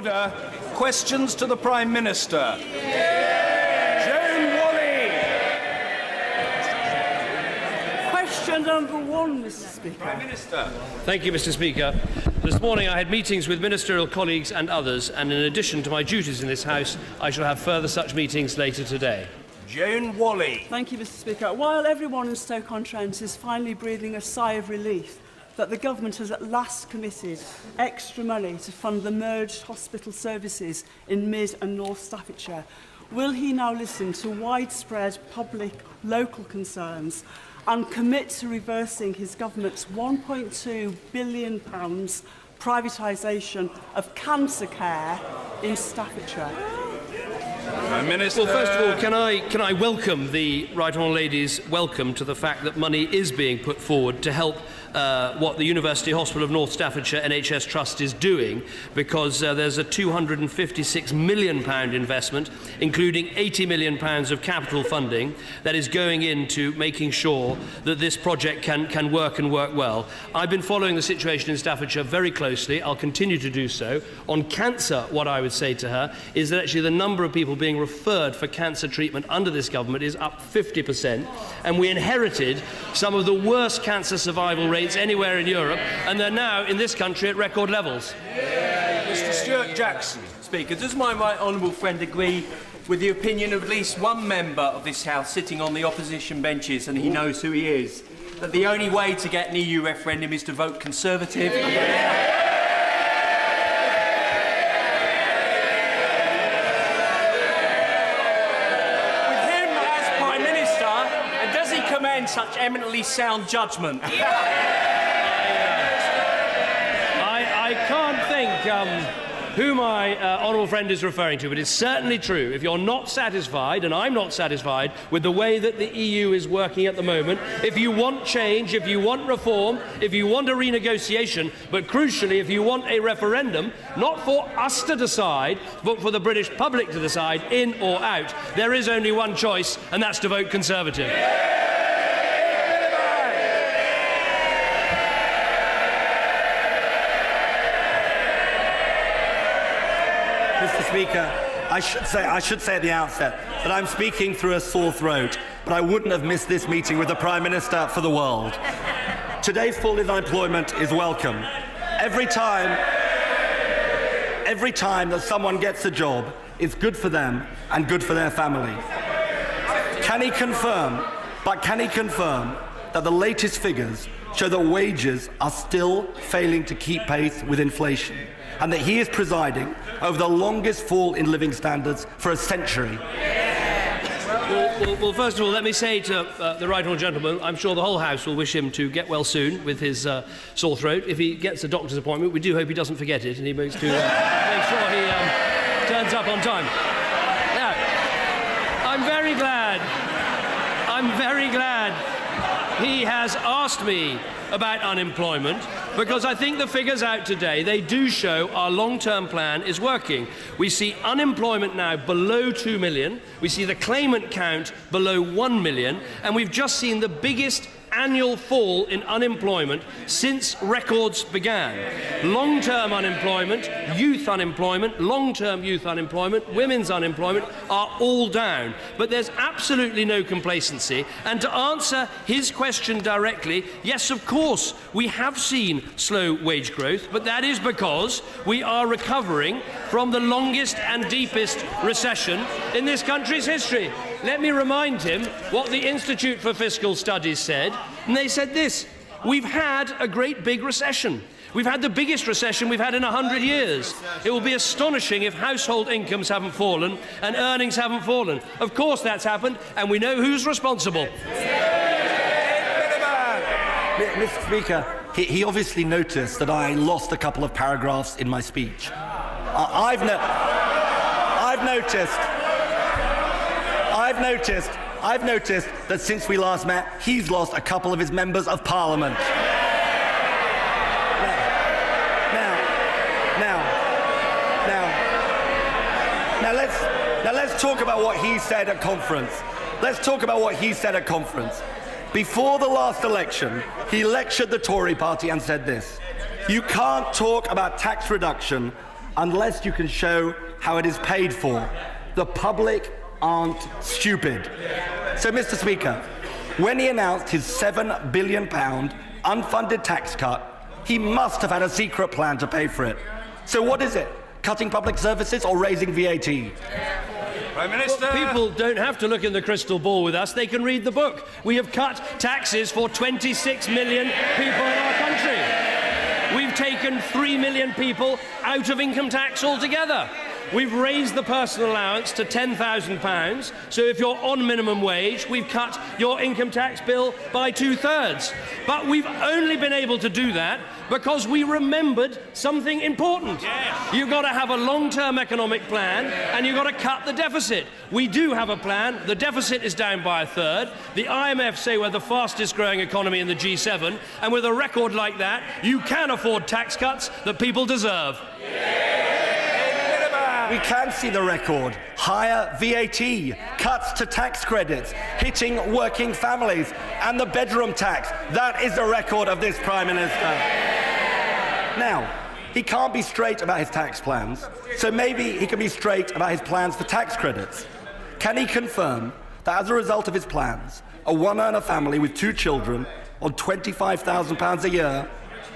order. Questions to the Prime Minister. Joan Wally. Question number one, Mr. Speaker. Prime Minister. Thank you, Mr. Speaker. This morning I had meetings with ministerial colleagues and others, and in addition to my duties in this House, I shall have further such meetings later today. Joan Wally. Thank you, Mr. Speaker. While everyone in Stoke-on-Trent is finally breathing a sigh of relief that the government has at last committed extra money to fund the merged hospital services in Mid and North Staffordshire, will he now listen to widespread public local concerns and commit to reversing his government's £1.2 billion privatisation of cancer care in Staffordshire? Prime Minister. Well, first of all, can I welcome the Right Honourable Lady's welcome to the fact that money is being put forward to help what the University Hospital of North Staffordshire NHS Trust is doing, because there's a £256 million investment, including £80 million of capital funding, that is going into making sure that this project can work and work well. I've been following the situation in Staffordshire very closely. I'll continue to do so. On cancer, what I would say to her is that actually the number of people being referred for cancer treatment under this government is up 50%, and we inherited some of the worst cancer survival rates anywhere in Europe, and they're now in this country at record levels. Mr. Stuart Jackson. Speaker, does my right honourable friend agree with the opinion of at least one member of this House sitting on the opposition benches, and he knows who he is, that the only way to get an EU referendum is to vote Conservative? Such eminently sound judgment. I can't think who my honourable friend is referring to, but it's certainly true. If you're not satisfied, and I'm not satisfied with the way that the EU is working at the moment, if you want change, if you want reform, if you want a renegotiation, but crucially, if you want a referendum, not for us to decide, but for the British public to decide, in or out, there is only one choice, and that's to vote Conservative. Mr. Speaker, I should say at the outset that I'm speaking through a sore throat, but I wouldn't have missed this meeting with the Prime Minister for the world. Today's full employment is welcome. Every time that someone gets a job, it's good for them and good for their family. Can he confirm that the latest figures show that wages are still failing to keep pace with inflation, and that he is presiding over the longest fall in living standards for a century? Well, first of all, let me say to the right honourable gentleman, I'm sure the whole House will wish him to get well soon with his sore throat. If he gets a doctor's appointment, we do hope he doesn't forget it, and he makes to make sure he turns up on time. Now, I'm very glad he has asked me about unemployment, because I think the figures out today, they do show our long-term plan is working. We see unemployment now below 2 million, we see the claimant count below 1 million, and we've just seen the biggest annual fall in unemployment since records began. Long-term unemployment, youth unemployment, long-term youth unemployment, women's unemployment are all down. But there's absolutely no complacency. And to answer his question directly, yes, of course, we have seen slow wage growth, but that is because we are recovering from the longest and deepest recession in this country's history. Let me remind him what the Institute for Fiscal Studies said, and they said this: we've had a great big recession. We've had the biggest recession we've had in 100 years. It will be astonishing if household incomes haven't fallen and earnings haven't fallen. Of course that's happened, and we know who's responsible. Mr. Speaker, he obviously noticed that I lost a couple of paragraphs in my speech. I've noticed that since we last met, he's lost a couple of his members of Parliament. Now let's talk about what he said at conference. Before the last election, he lectured the Tory party and said this: you can't talk about tax reduction unless you can show how it is paid for. The public aren't stupid. So, Mr. Speaker, when he announced his £7 billion unfunded tax cut, he must have had a secret plan to pay for it. So what is it? Cutting public services or raising VAT? Prime Minister. Well, people don't have to look in the crystal ball with us. They can read the book. We have cut taxes for 26 million people in our country. We've taken 3 million people out of income tax altogether. We've raised the personal allowance to £10,000, so if you're on minimum wage, we've cut your income tax bill by 2/3. But we've only been able to do that because we remembered something important. You've got to have a long-term economic plan, and you've got to cut the deficit. We do have a plan. The deficit is down by 1/3. The IMF say we're the fastest-growing economy in the G7, and with a record like that, you can afford tax cuts that people deserve. We can see the record. Higher VAT, cuts to tax credits, hitting working families, and the bedroom tax. That is the record of this Prime Minister. Now, he can't be straight about his tax plans, so maybe he can be straight about his plans for tax credits. Can he confirm that as a result of his plans, a one-earner family with 2 children on £25,000 a year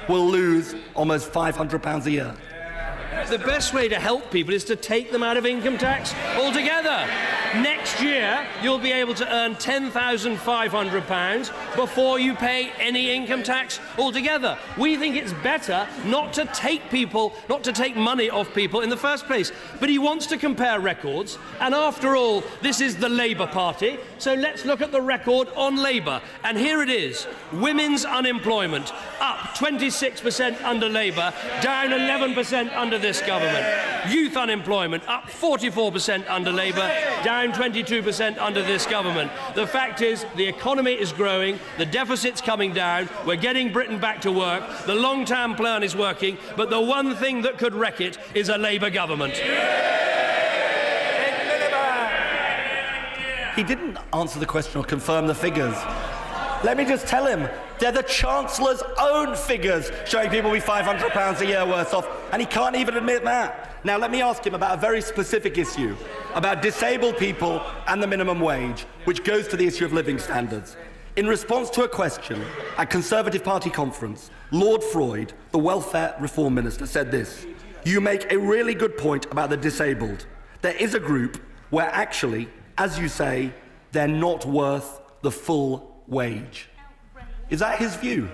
will lose almost £500 a year? The best way to help people is to take them out of income tax altogether. Next year, you'll be able to earn £10,500 before you pay any income tax altogether. We think it's better not to take money off people in the first place. But he wants to compare records, and after all, this is the Labour Party, so let's look at the record on Labour. And here it is. Women's unemployment up 26% under Labour, down 11% under this government. Youth unemployment up 44% under Labour, down 22% under this government. The fact is, the economy is growing, the deficit's coming down, we're getting Britain back to work, the long-term plan is working, but the one thing that could wreck it is a Labour government. He didn't answer the question or confirm the figures. Let me just tell him, they're the Chancellor's own figures showing people will be £500 a year worse off, and he can't even admit that. Now, let me ask him about a very specific issue, about disabled people and the minimum wage, which goes to the issue of living standards. In response to a question at Conservative Party conference, Lord Freud, the Welfare Reform Minister, said this: "You make a really good point about the disabled. There is a group where actually, as you say, they're not worth the full wage." Is that his view?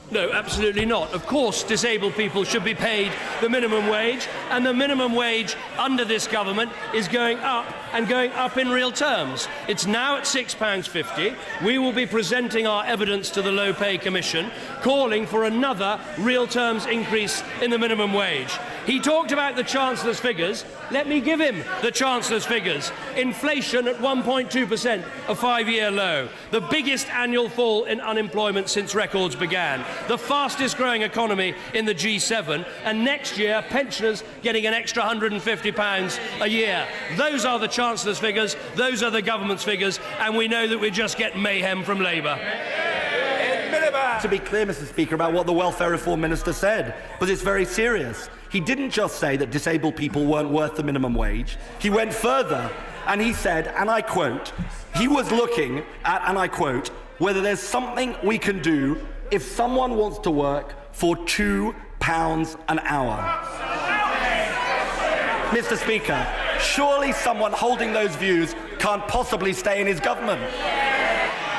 No, absolutely not. Of course, disabled people should be paid the minimum wage, and the minimum wage under this government is going up, and going up in real terms. It's now at £6.50. We will be presenting our evidence to the Low Pay Commission, calling for another real terms increase in the minimum wage. He talked about the Chancellor's figures. Let me give him the Chancellor's figures. Inflation at 1.2%, a 5-year low. The biggest annual fall in unemployment since records began. The fastest growing economy in the G7, and next year pensioners getting an extra £150 a year. Those are the Chancellor's figures, those are the government's figures, and we know that we just get mayhem from Labour. To be clear, Mr. Speaker, about what the Welfare Reform Minister said, because it's very serious. He didn't just say that disabled people weren't worth the minimum wage. He went further and he said, and I quote, he was looking at, and I quote, whether there's something we can do if someone wants to work for £2 an hour. Mr. Speaker, surely someone holding those views can't possibly stay in his government.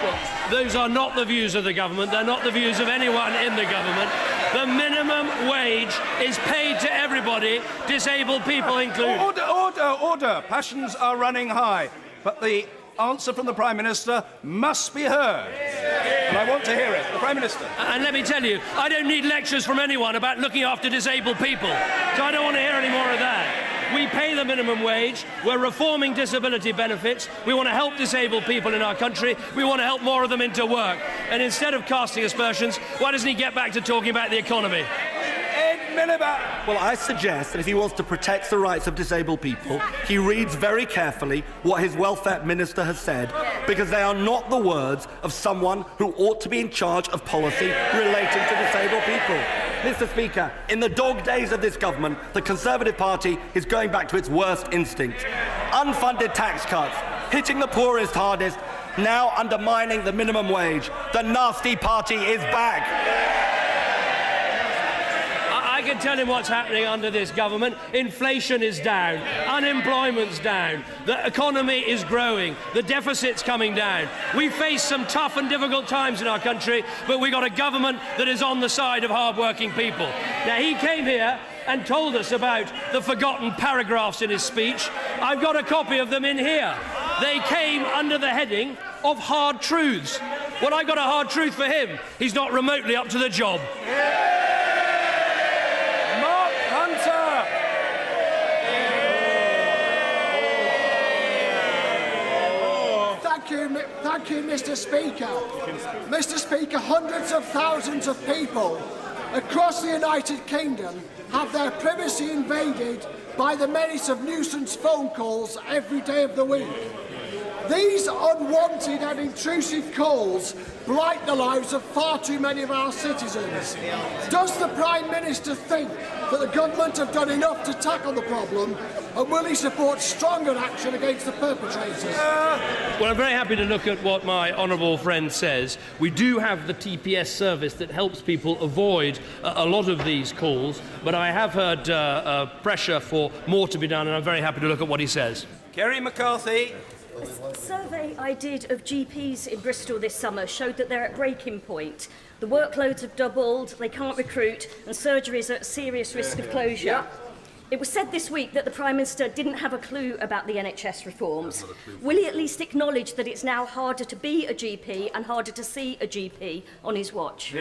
Well, those are not the views of the government. They're not the views of anyone in the government. The minimum wage is paid to everybody, disabled people included. Order, order, order. Passions are running high. But the answer from the Prime Minister must be heard. And I want to hear it. The Prime Minister. And let me tell you, I don't need lectures from anyone about looking after disabled people. So I don't want to hear any more of that. We pay the minimum wage, we're reforming disability benefits, we want to help disabled people in our country, we want to help more of them into work. And instead of casting aspersions, why doesn't he get back to talking about the economy? Well, I suggest that if he wants to protect the rights of disabled people, he reads very carefully what his welfare minister has said, because they are not the words of someone who ought to be in charge of policy relating to disabled people. Mr. Speaker, in the dog days of this government, the Conservative Party is going back to its worst instinct. Unfunded tax cuts, hitting the poorest hardest, now undermining the minimum wage. The nasty party is back. I can tell him what's happening under this government. Inflation is down, unemployment's down, the economy is growing, the deficit's coming down. We face some tough and difficult times in our country, but we've got a government that is on the side of hard-working people. Now, he came here and told us about the forgotten paragraphs in his speech. I've got a copy of them in here. They came under the heading of hard truths. Well, I got a hard truth for him. He's not remotely up to the job. Thank you, Mr. Speaker. Mr. Speaker, hundreds of thousands of people across the United Kingdom have their privacy invaded by the menace of nuisance phone calls every day of the week. These unwanted and intrusive calls blight the lives of far too many of our citizens. Does the Prime Minister think that the government have done enough to tackle the problem, and will he support stronger action against the perpetrators? Well, I'm very happy to look at what my honourable friend says. We do have the TPS service that helps people avoid a lot of these calls, but I have heard pressure for more to be done, and I'm very happy to look at what he says. Kerry McCarthy. A survey I did of GPs in Bristol this summer showed that they're at breaking point. The workloads have doubled, they can't recruit, and surgeries are at serious risk of closure. It was said this week that the Prime Minister didn't have a clue about the NHS reforms. Will he at least acknowledge that it's now harder to be a GP and harder to see a GP on his watch?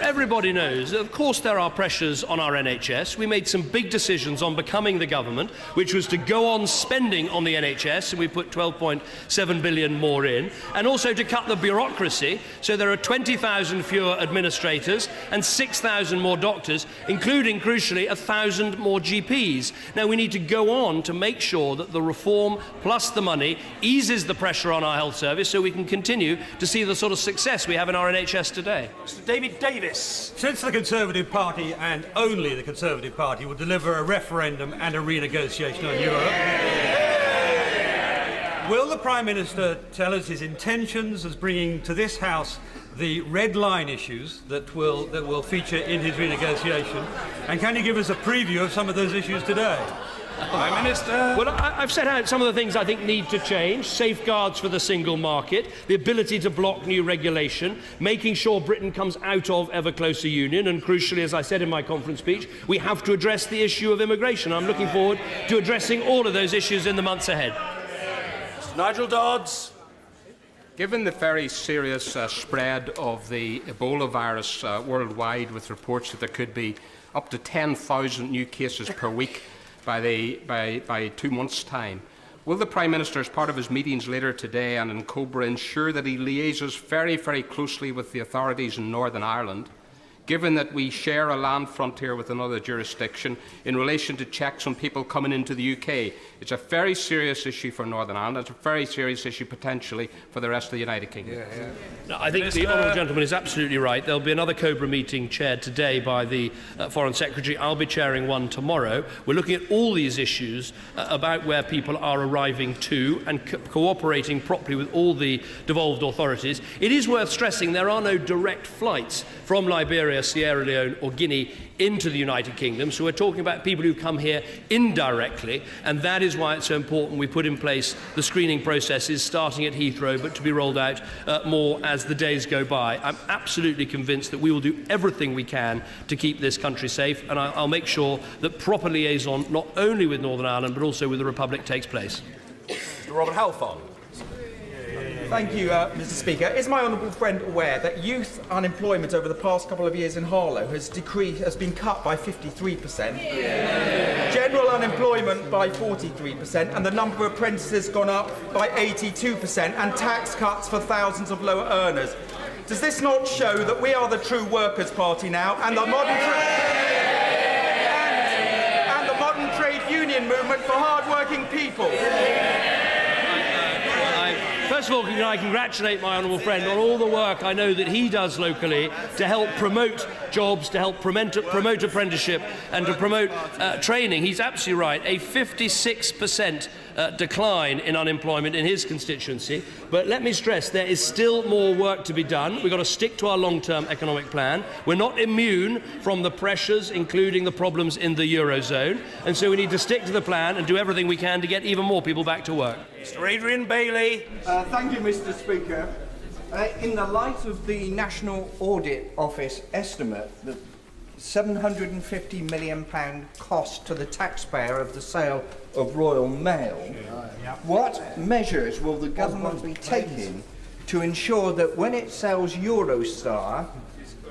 Everybody knows, of course, there are pressures on our NHS. We made some big decisions on becoming the government, which was to go on spending on the NHS, and we put 12.7 billion more in, and also to cut the bureaucracy, so there are 20,000 fewer administrators and 6,000 more doctors, including, crucially, 1,000 more GPs. Now, we need to go on to make sure that the reform plus the money eases the pressure on our health service so we can continue to see the sort of success we have in our NHS today. Mr. David Davis. Since the Conservative Party, and only the Conservative Party, will deliver a referendum and a renegotiation on Europe, will the Prime Minister tell us his intentions as bringing to this House the red line issues that will feature in his renegotiation, and can you give us a preview of some of those issues today? Prime Minister. Well, I've set out some of the things I think need to change. Safeguards for the single market, the ability to block new regulation, making sure Britain comes out of ever closer union, and crucially, as I said in my conference speech, we have to address the issue of immigration. I'm looking forward to addressing all of those issues in the months ahead. Mr. Nigel Dodds. Given the very serious spread of the Ebola virus worldwide, with reports that there could be up to 10,000 new cases per week by 2 months' time, will the Prime Minister, as part of his meetings later today and in Cobra, ensure that he liaises very, very closely with the authorities in Northern Ireland, given that we share a land frontier with another jurisdiction, in relation to checks on people coming into the UK? It's a very serious issue for Northern Ireland. It's a very serious issue, potentially, for the rest of the United Kingdom. No, I think the honourable gentleman is absolutely right. There'll be another Cobra meeting chaired today by the Foreign Secretary. I'll be chairing one tomorrow. We're looking at all these issues about where people are arriving to and cooperating properly with all the devolved authorities. It is worth stressing there are no direct flights from Liberia, Sierra Leone or Guinea into the United Kingdom, so we're talking about people who come here indirectly, and that is why it's so important we put in place the screening processes starting at Heathrow, but to be rolled out more as the days go by. I'm absolutely convinced that we will do everything we can to keep this country safe, and I'll make sure that proper liaison not only with Northern Ireland but also with the Republic takes place. Mr. Robert Halfon. Thank you, Mr. Speaker. Is my honourable friend aware that youth unemployment over the past couple of years in Harlow has been cut by 53%, general unemployment by 43%, and the number of apprentices gone up by 82%, and tax cuts for thousands of lower earners? Does this not show that we are the true Workers' Party now, and the modern trade union movement for hard-working people? First of all, can I congratulate my honourable friend on all the work I know that he does locally to help promote jobs, to help promote apprenticeship and to promote training. He's absolutely right. A 56% decline in unemployment in his constituency. But let me stress, there is still more work to be done. We've got to stick to our long-term economic plan. We're not immune from the pressures, including the problems in the Eurozone. And so we need to stick to the plan and do everything we can to get even more people back to work. Mr. Adrian Bailey. Thank you, Mr. Speaker. In the light of the National Audit Office estimate that £750 million cost to the taxpayer of the sale of Royal Mail, what measures will the government be taking to ensure that when it sells Eurostar,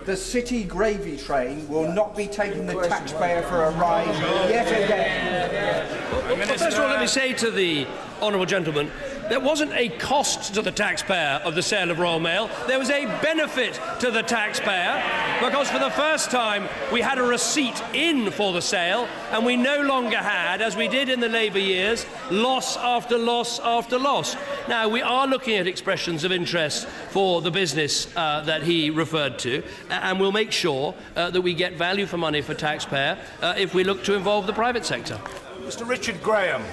the City gravy train will not be taking the taxpayer for a ride yet again? Well, first of all, let me say to the honourable gentleman, there wasn't a cost to the taxpayer of the sale of Royal Mail. There was a benefit to the taxpayer because for the first time we had a receipt in for the sale and we no longer had, as we did in the Labour years, loss after loss after loss. Now, we are looking at expressions of interest for the business that he referred to, and we'll make sure that we get value for money for taxpayer if we look to involve the private sector. Mr. Richard Graham.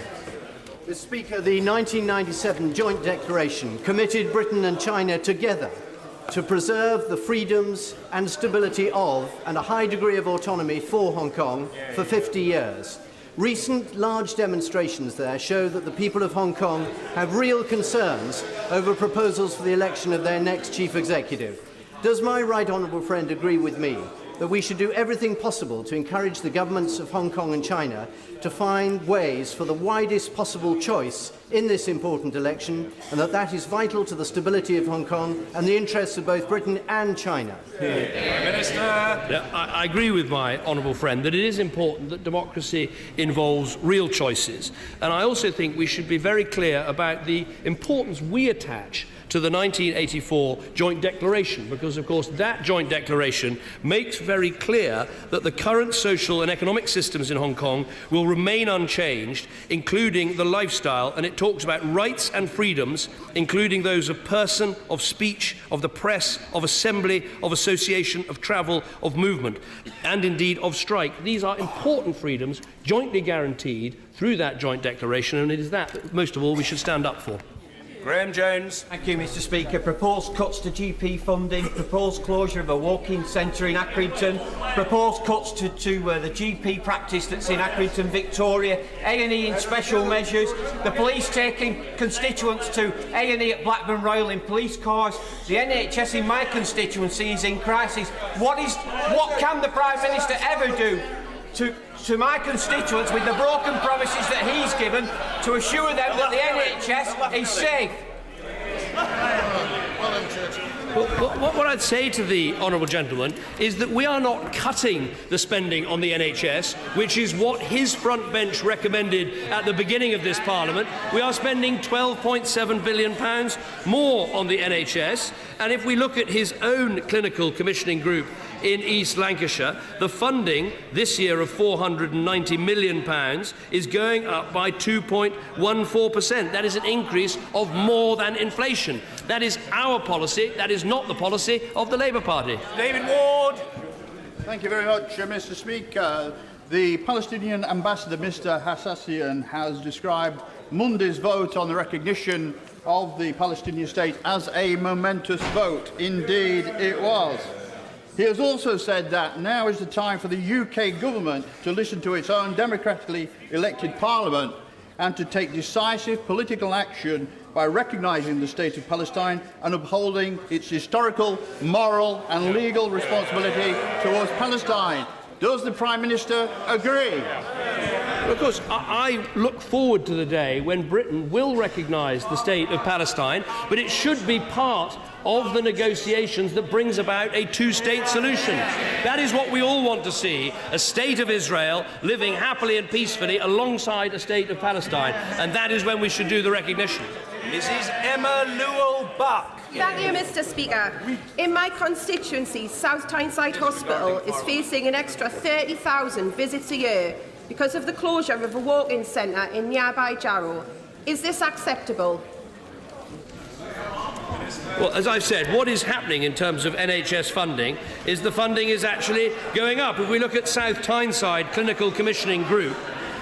Mr. Speaker, the 1997 Joint Declaration committed Britain and China together to preserve the freedoms and stability of and a high degree of autonomy for Hong Kong for 50 years. Recent large demonstrations there show that the people of Hong Kong have real concerns over proposals for the election of their next chief executive. Does my right honourable friend agree with me that we should do everything possible to encourage the governments of Hong Kong and China to find ways for the widest possible choice in this important election, and that is vital to the stability of Hong Kong and the interests of both Britain and China? Minister. Yeah, I agree with my honourable friend that it is important that democracy involves real choices. And I also think we should be very clear about the importance we attach to the 1984 Joint Declaration, because, of course, that Joint Declaration makes very clear that the current social and economic systems in Hong Kong will remain unchanged, including the lifestyle, and it talks about rights and freedoms, including those of person, of speech, of the press, of assembly, of association, of travel, of movement, and indeed of strike. These are important freedoms jointly guaranteed through that Joint Declaration, and it is that most of all we should stand up for. Graham Jones. Thank you, Mr. Speaker. Proposed cuts to GP funding, proposed closure of a walk-in centre in Accrington, proposed cuts to the GP practice that's in Accrington, Victoria, A&E in special measures, the police taking constituents to A&E at Blackburn Royal in police cars, the NHS in my constituency is in crisis. What can the Prime Minister ever do to my constituents with the broken promises that he's given to assure them that the NHS is safe? What I'd say to the honourable gentleman is that we are not cutting the spending on the NHS, which is what his front bench recommended at the beginning of this Parliament. We are spending £12.7 billion more on the NHS, and if we look at his own clinical commissioning group in East Lancashire, the funding this year of £490 million is going up by 2.14%. That is an increase of more than inflation. That is our policy. That is not the policy of the Labour Party. David Ward. Thank you very much, Mr. Speaker. The Palestinian ambassador, Mr. Hassassian, has described Monday's vote on the recognition of the Palestinian state as a momentous vote. Indeed, it was. He has also said that now is the time for the UK government to listen to its own democratically elected parliament and to take decisive political action by recognising the state of Palestine and upholding its historical, moral and legal responsibility towards Palestine. Does the Prime Minister agree? Of course, I look forward to the day when Britain will recognise the state of Palestine, but it should be part of the negotiations that brings about a two-state solution. That is what we all want to see, a state of Israel living happily and peacefully alongside a state of Palestine, and that is when we should do the recognition. Mrs. Emma Lewell-Buck. Thank you, Mr. Speaker. In my constituency, South Tyneside Hospital is facing an extra 30,000 visits a year because of the closure of a walk-in centre in nearby Jarrow. Is this acceptable? Well, as I've said, what is happening in terms of NHS funding is the funding is actually going up. If we look at South Tyneside Clinical Commissioning Group,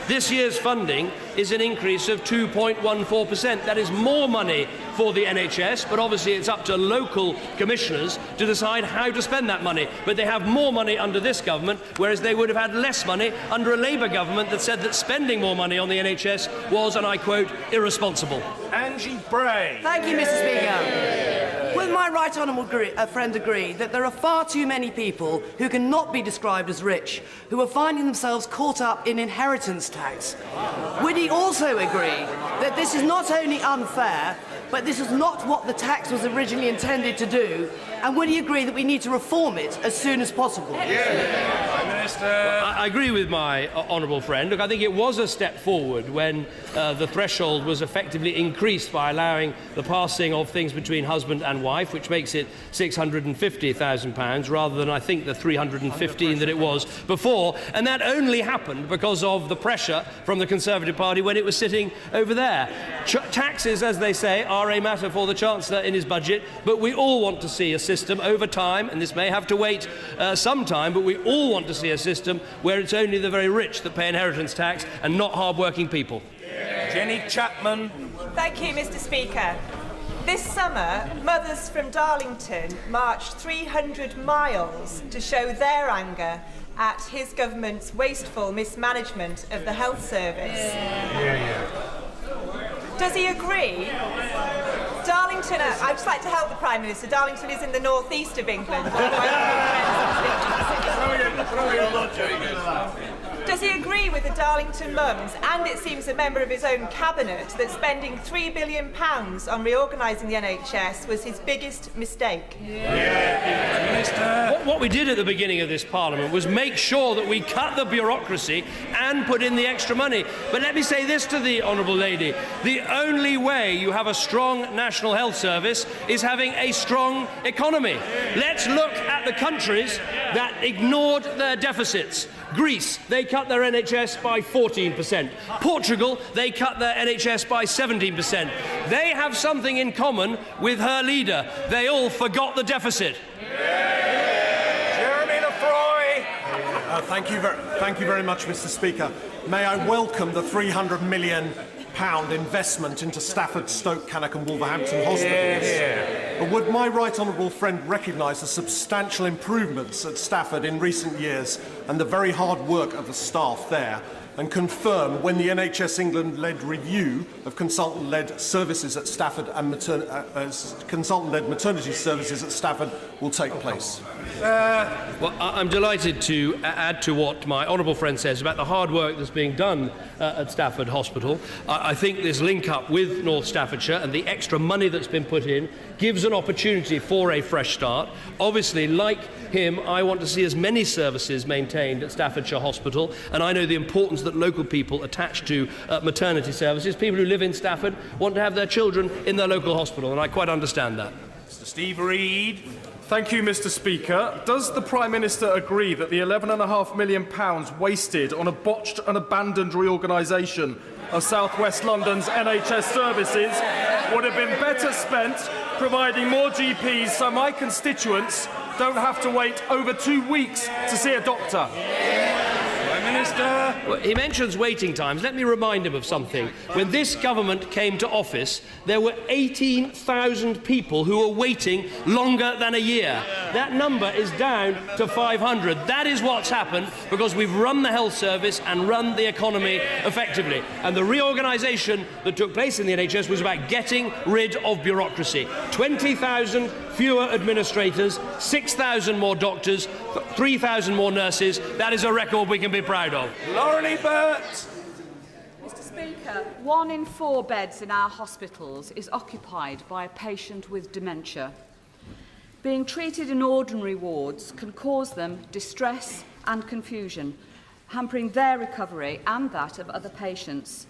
this year's funding is an increase of 2.14%. That is more money for the NHS, but obviously it's up to local commissioners to decide how to spend that money. But they have more money under this government, whereas they would have had less money under a Labour government that said that spending more money on the NHS was, and I quote, irresponsible. Angie Bray. Thank you, Mr. Speaker. Will my right honourable friend agree that there are far too many people who cannot be described as rich, who are finding themselves caught up in inheritance tax? Would he also agree that this is not only unfair, but this is not what the tax was originally intended to do? And would he agree that we need to reform it as soon as possible? Prime Minister. I agree with my honourable friend. Look, I think it was a step forward when the threshold was effectively increased by allowing the passing of things between husband and wife, which makes it £650,000 rather than, I think, the 315 that it was before. And that only happened because of the pressure from the Conservative Party when it was sitting over there. Taxes, as they say, are a matter for the Chancellor in his budget, but we all want to see a system over time, and this may have to wait some time, but we all want to see a system where it's only the very rich that pay inheritance tax and not hard-working people. Jenny Chapman. Thank you, Mr. Speaker. This summer, mothers from Darlington marched 300 miles to show their anger at his government's wasteful mismanagement of the health service. Does he agree? Darlington, I'd just like to help the Prime Minister. Darlington is in the north-east of England. Does he agree with the Darlington mums, and it seems a member of his own cabinet, that spending £3 billion on reorganising the NHS was his biggest mistake? What we did at the beginning of this Parliament was make sure that we cut the bureaucracy and put in the extra money. But let me say this to the Honourable Lady. The only way you have a strong National Health Service is having a strong economy. Let's look at the countries that ignored their deficits. Greece, they cut their NHS by 14%. Portugal, they cut their NHS by 17%. They have something in common with her leader. They all forgot the deficit. Jeremy Lefroy. Thank you very much, Mr. Speaker. May I welcome the £300 million investment into Stafford, Stoke, Cannock and Wolverhampton hospitals. But would my right honourable friend recognise the substantial improvements at Stafford in recent years and the very hard work of the staff there, and confirm when the NHS England-led review of consultant-led services at Stafford and consultant-led maternity services at Stafford will take place? Well, I'm delighted to add to what my honourable friend says about the hard work that's being done at Stafford Hospital. I think this link-up with North Staffordshire and the extra money that's been put in gives an opportunity for a fresh start. Obviously, like him, I want to see as many services maintained at Staffordshire Hospital, and I know the importance that local people attach to maternity services. People who live in Stafford want to have their children in their local hospital, and I quite understand that. Mr. Steve Reid. Thank you, Mr. Speaker. Does the Prime Minister agree that the £11.5 million wasted on a botched and abandoned reorganisation of South West London's NHS services would have been better spent providing more GPs so my constituents don't have to wait over 2 weeks to see a doctor? Minister. Well, he mentions waiting times. Let me remind him of something. When this government came to office, there were 18,000 people who were waiting longer than a year. That number is down to 500. That is what's happened because we've run the health service and run the economy effectively. And the reorganisation that took place in the NHS was about getting rid of bureaucracy. 20,000 fewer administrators, 6,000 more doctors, 3,000 more nurses. That is a record we can be proud of. Lauren Burt. Mr. Speaker, 1 in 4 beds in our hospitals is occupied by a patient with dementia. Being treated in ordinary wards can cause them distress and confusion, hampering their recovery and that of other patients.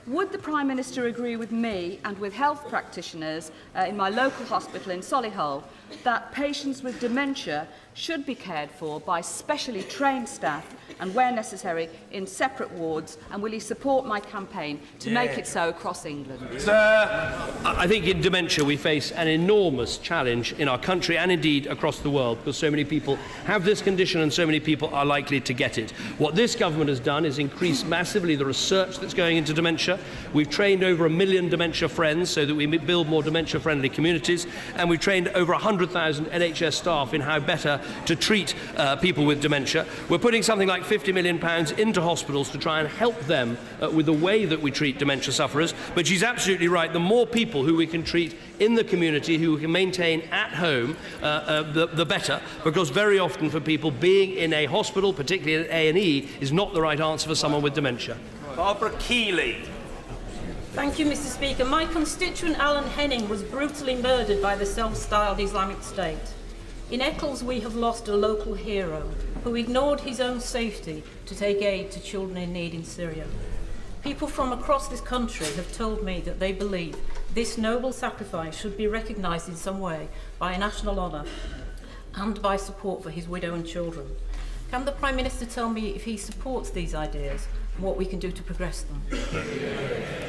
Would the Prime Minister agree with me and with health practitioners in my local hospital in Solihull that patients with dementia should be cared for by specially trained staff and, where necessary, in separate wards? And will he support my campaign to make it so across England? I think in dementia we face an enormous challenge in our country and indeed across the world, because so many people have this condition and so many people are likely to get it. What this government has done is increase massively the research that's going into dementia. We've trained over 1 million dementia friends so that we build more dementia-friendly communities, and we've trained over 100,000 NHS staff in how better to treat people with dementia. We're putting something like £50 million into hospitals to try and help them with the way that we treat dementia sufferers. But she's absolutely right. The more people who we can treat in the community, who we can maintain at home, the better, because very often for people, being in a hospital, particularly at A&E, is not the right answer for someone with dementia. Barbara Keeley. Thank you, Mr. Speaker. My constituent Alan Henning was brutally murdered by the self-styled Islamic State. In Eccles, we have lost a local hero who ignored his own safety to take aid to children in need in Syria. People from across this country have told me that they believe this noble sacrifice should be recognised in some way by a national honour and by support for his widow and children. Can the Prime Minister tell me if he supports these ideas and what we can do to progress them?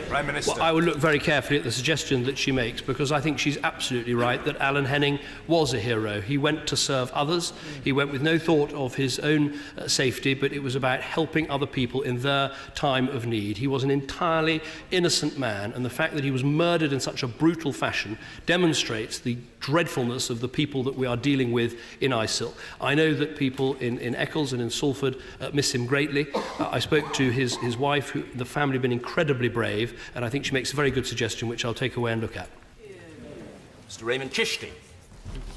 Prime Minister. Well, I will look very carefully at the suggestion that she makes, because I think she's absolutely right that Alan Henning was a hero. He went to serve others. He went with no thought of his own safety, but it was about helping other people in their time of need. He was an entirely innocent man, and the fact that he was murdered in such a brutal fashion demonstrates the dreadfulness of the people that we are dealing with in ISIL. I know that people in Eccles and in Salford miss him greatly. I spoke to his wife, who the family have been incredibly brave, and I think she makes a very good suggestion, which I'll take away and look at. Mr. Raymond Chishti.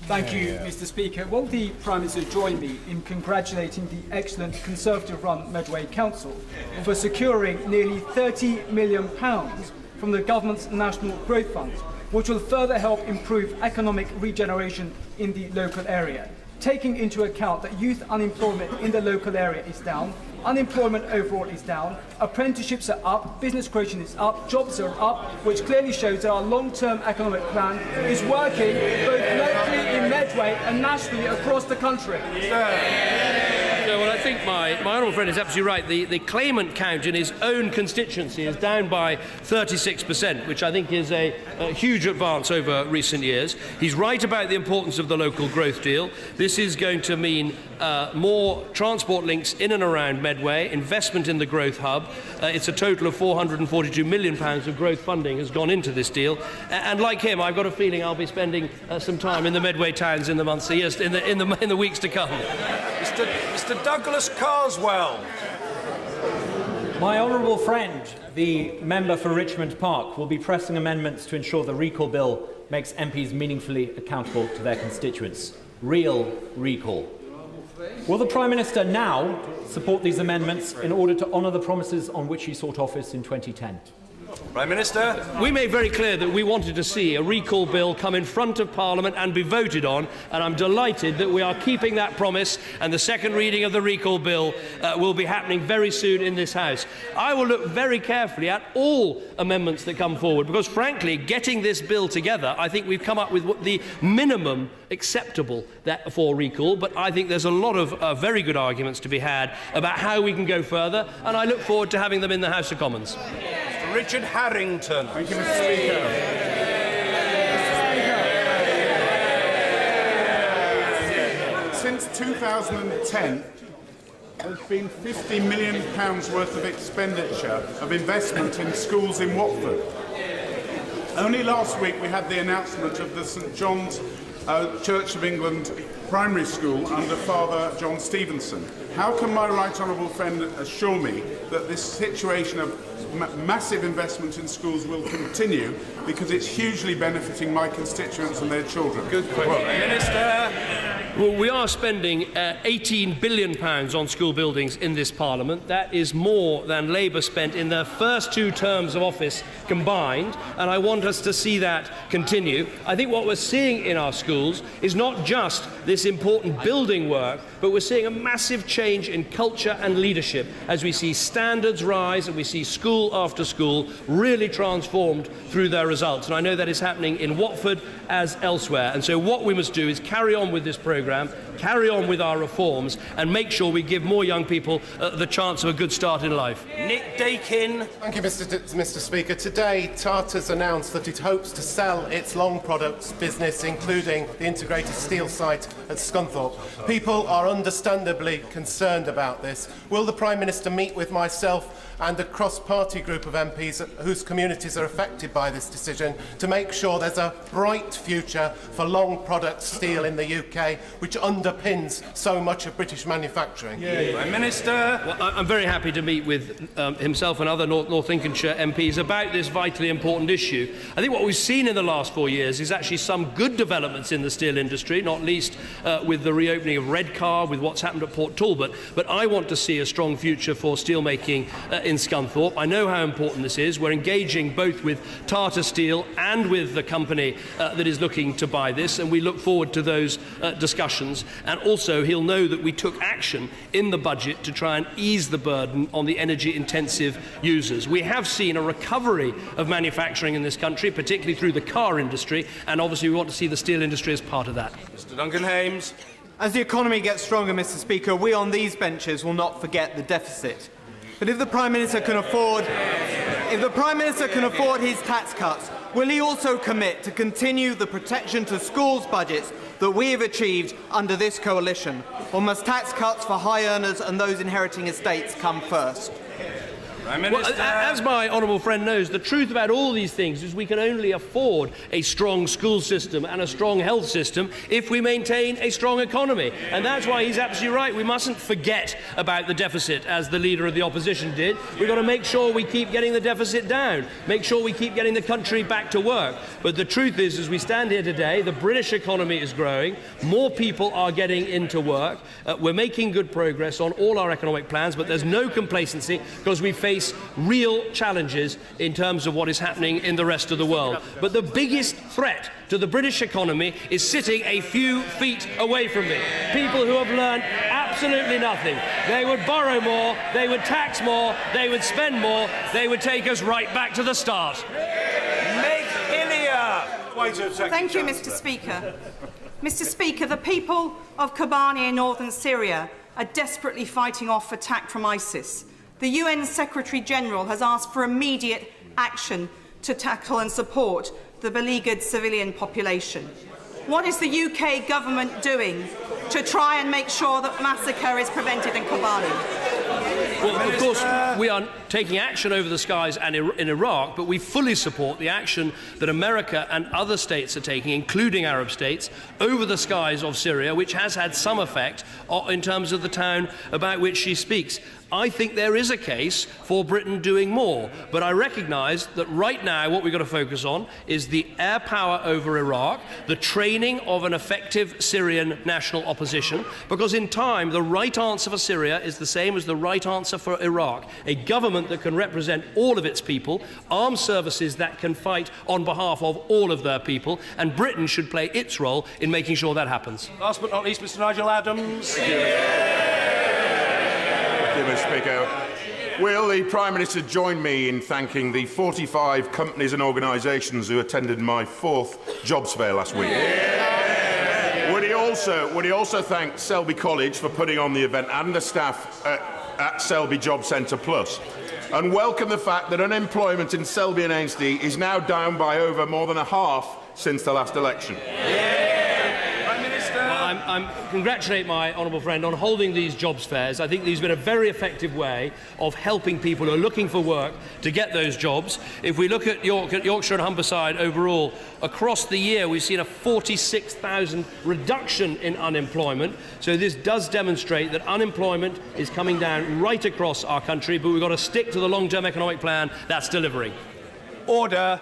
Thank you, Mr. Speaker. Will the Prime Minister join me in congratulating the excellent Conservative-run Medway Council for securing nearly £30 million from the government's National Growth Fund, which will further help improve economic regeneration in the local area, taking into account that youth unemployment in the local area is down, unemployment overall is down, apprenticeships are up, business creation is up, jobs are up, which clearly shows that our long-term economic plan is working both locally in Medway and nationally across the country. No, well, I think my honourable friend is absolutely right. The claimant count in his own constituency is down by 36%, which I think is a huge advance over recent years. He's right about the importance of the local growth deal. This is going to mean more transport links in and around Medway, investment in the growth hub. It's a total of £442 million of growth funding has gone into this deal. And like him, I've got a feeling I'll be spending some time in the Medway towns in the months, years, in the weeks to come. Mr. Douglas Carswell. My honourable friend, the member for Richmond Park, will be pressing amendments to ensure the recall bill makes MPs meaningfully accountable to their constituents. Real recall. Will the Prime Minister now support these amendments in order to honour the promises on which he sought office in 2010? Prime Minister. We made very clear that we wanted to see a recall bill come in front of Parliament and be voted on, and I'm delighted that we are keeping that promise, and the second reading of the recall bill will be happening very soon in this House. I will look very carefully at all amendments that come forward, because frankly, getting this bill together, I think we've come up with the minimum acceptable for recall, but I think there's a lot of very good arguments to be had about how we can go further, and I look forward to having them in the House of Commons. Richard Harrington. Thank you, Mr. Speaker. Since 2010, there's been £50 million worth of expenditure of investment in schools in Watford. Only last week we had the announcement of the St John's Church of England primary school under Father John Stevenson. How can my right honourable friend assure me that this situation of massive investment in schools will continue, because it's hugely benefiting my constituents and their children? Good question. Minister. Well, we are spending £18 billion on school buildings in this Parliament. That is more than Labour spent in their first 2 terms of office combined, and I want us to see that continue. I think what we're seeing in our schools is not just the this important building work, but we're seeing a massive change in culture and leadership as we see standards rise and we see school after school really transformed through their results. And I know that is happening in Watford as elsewhere. And so what we must do is carry on with this programme, carry on with our reforms, and make sure we give more young people the chance of a good start in life. Nick Dakin. Thank you, Mr. Speaker. Today, Tata's announced that it hopes to sell its long products business, including the integrated steel site at Scunthorpe. People are understandably concerned about this. Will the Prime Minister meet with myself and a cross-party group of MPs whose communities are affected by this decision to make sure there's a bright future for long product steel in the UK, which underpins so much of British manufacturing? Prime Minister. Well, I'm very happy to meet with himself and other North Lincolnshire MPs about this vitally important issue. I think what we've seen in the last 4 years is actually some good developments in the steel industry, not least with the reopening of Redcar, with what's happened at Port Talbot. But I want to see a strong future for steelmaking in Scunthorpe. I know how important this is. We're engaging both with Tata Steel and with the company that is looking to buy this, and we look forward to those discussions. And also, he'll know that we took action in the budget to try and ease the burden on the energy-intensive users. We have seen a recovery of manufacturing in this country, particularly through the car industry, and obviously we want to see the steel industry as part of that. Mr. Duncan-Hames. As the economy gets stronger, Mr. Speaker, we on these benches will not forget the deficit. But if the Prime Minister can afford his tax cuts, will he also commit to continue the protection to schools' budgets that we have achieved under this coalition? Or must tax cuts for high earners and those inheriting estates come first? Well, as my honourable friend knows, the truth about all these things is we can only afford a strong school system and a strong health system if we maintain a strong economy. And that's why he's absolutely right. We mustn't forget about the deficit, as the Leader of the Opposition did. We've got to make sure we keep getting the deficit down, make sure we keep getting the country back to work. But the truth is, as we stand here today, the British economy is growing, more people are getting into work, we're making good progress on all our economic plans, but there's no complacency because we face real challenges in terms of what is happening in the rest of the world. But the biggest threat to the British economy is sitting a few feet away from me. People who have learned absolutely nothing. They would borrow more, they would tax more, they would spend more, they would take us right back to the start. Meg Hillier. Thank you, Mr. Speaker. Mr. Speaker, the people of Kobani in northern Syria are desperately fighting off attack from ISIS. The UN Secretary-General has asked for immediate action to tackle and support the beleaguered civilian population. What is the UK government doing to try and make sure that massacre is prevented in Kobani? Well, of course, we are taking action over the skies and in Iraq, but we fully support the action that America and other states are taking, including Arab states, over the skies of Syria, which has had some effect in terms of the town about which she speaks. I think there is a case for Britain doing more, but I recognise that right now what we've got to focus on is the air power over Iraq, the training of an effective Syrian national opposition, because in time the right answer for Syria is the same as the right answer for Iraq. A government that can represent all of its people, armed services that can fight on behalf of all of their people, and Britain should play its role in making sure that happens. Last but not least, Mr. Nigel Adams. Thank you, Mr. Speaker. Will the Prime Minister join me in thanking the 45 companies and organisations who attended my 4th jobs fair last week? Would he also thank Selby College for putting on the event and the staff at Selby Job Centre Plus, and welcome the fact that unemployment in Selby and Ainsty is now down by over more than a half since the last election? I congratulate my honourable friend on holding these jobs fairs. I think these have been a very effective way of helping people who are looking for work to get those jobs. If we look at Yorkshire and Humberside overall, across the year we've seen a 46,000 reduction in unemployment. So this does demonstrate that unemployment is coming down right across our country, but we've got to stick to the long-term economic plan that's delivering. Order.